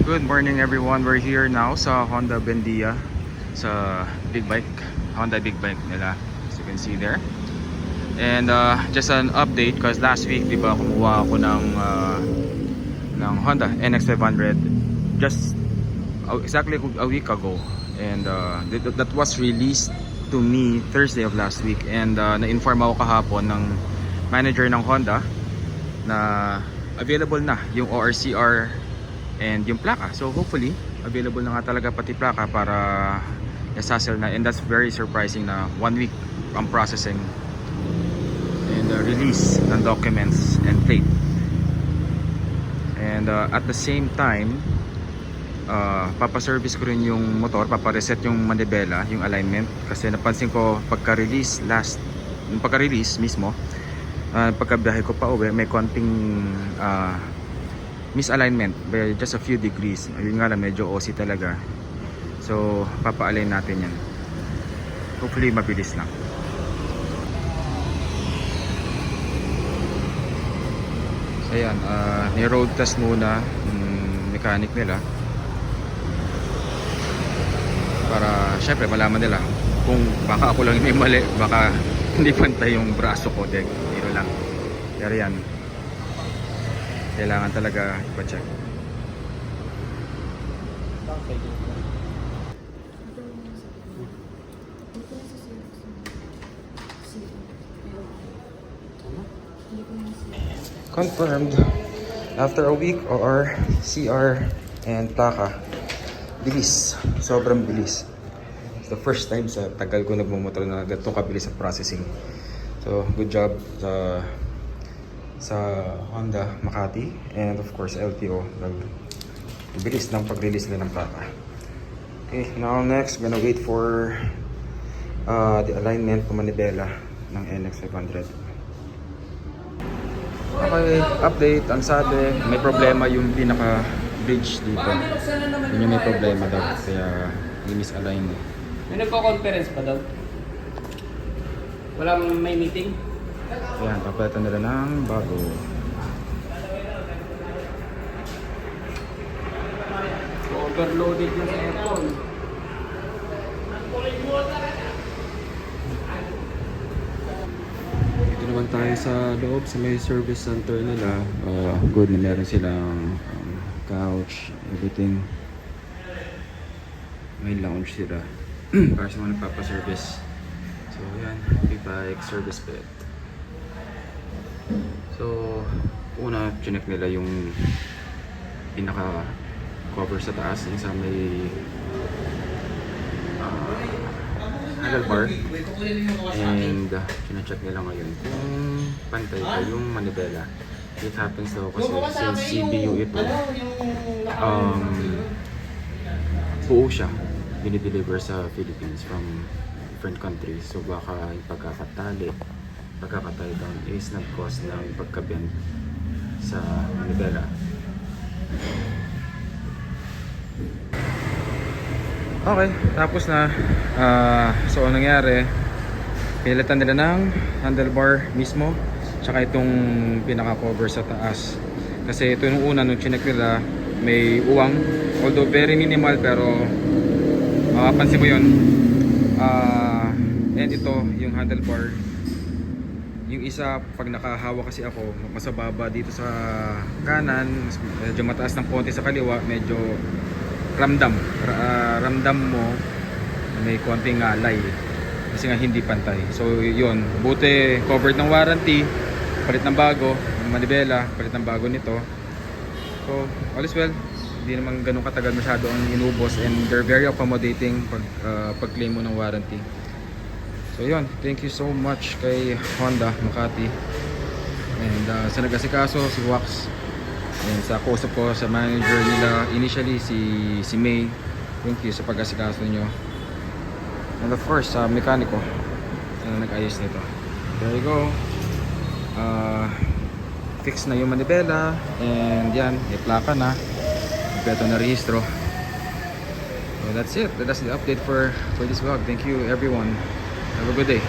Good morning everyone. We're here now sa Honda Bendia sa big bike, Honda big bike nila, as you can see there. And just an update because last week, di ba, kumuha ako ng Honda NX500 just exactly a week ago. And that was released to me Thursday of last week. And na-inform ako kahapon ng manager ng Honda na available na yung ORCR and yung plaka. So hopefully available na nga talaga pati plaka para i-sassel na. And that's very surprising na 1 week ang processing and release ng documents and plate. And at the same time, papaservice ko rin yung motor, papareset yung manibela, yung alignment, kasi napansin ko pagka-release mismo, pagkabiyahe ko pa uwi, may konting misalignment by just a few degrees. Ayun nga lang, medyo OC talaga. So papa-align natin yan, hopefully mabilis lang. So ayan, ni-road test muna yung mechanic nila para syempre malaman nila kung baka ako lang may mali, baka hindi pantay yung braso ko, dito lang. Pero yan, kailangan talaga ipa-check. Confirmed after a week, or CR and plaka. Bilis, sobrang bilis. It's the first time sa tagal ko nagmumotor na ganito kabilis ang processing. So good job sa Honda Makati and of course LTO, bilis ng pag-release nila ng plaka. Okay, now next gonna wait for the alignment ng manibela ng NX500. Okay, update. Ang sabi, may problema yung pinaka bridge dito. Yun yung may problema daw, kaya i-misalign. May nagko-conference pa daw? Walang may meeting? Ayan, papalitan nila ng bago. Overloaded yung aircon. Dito naman tayo sa loob, sa may service center nila. Good na meron silang couch, everything. May lounge sila para sa mga nagpapaservice. So yan, big bike service bed. So una, chinek nila yung pinaka cover sa taas, yung sa may handlebar, and chine-check nila ngayon kung pantay pa yung manibela. It happens daw kasi since CBU ito, buo siya dinideliver sa Philippines from different countries. So baka yung pagkakatay down is nag-cause ng pagka-bend sa manibela. Okay, tapos na. So anong nangyari, pinalitan nila ng handlebar mismo, tsaka itong pinaka-cover sa taas. Kasi ito nung una, nung chinek nila, may uwang, although very minimal, pero mapapansin mo yun. And ito, yung handlebar, yung isa, pag nakahawa kasi ako, mas mababa dito sa kanan, medyo mataas ng konti sa kaliwa, medyo ramdam mo may konting ngalay kasi nga hindi pantay. So yun, buti covered ng warranty, palit ng bago manibela, palit ng bago nito. So all is well, hindi naman ganun katagal masyado ang inubos, and they're very accommodating pag claim mo ng warranty. So yun, thank you so much kay Honda Makati and sa nag-asikaso, si Wax, and sa kausap ko sa manager nila initially, si May. Thank you sa pag-asikaso nyo, and of course sa mekaniko na nag-ayos nito. There you go, fix na yung manibela, and yan, may plaka na, kompleto na rehistro. So that's it, that's the update for this vlog. Thank you everyone, have a good day.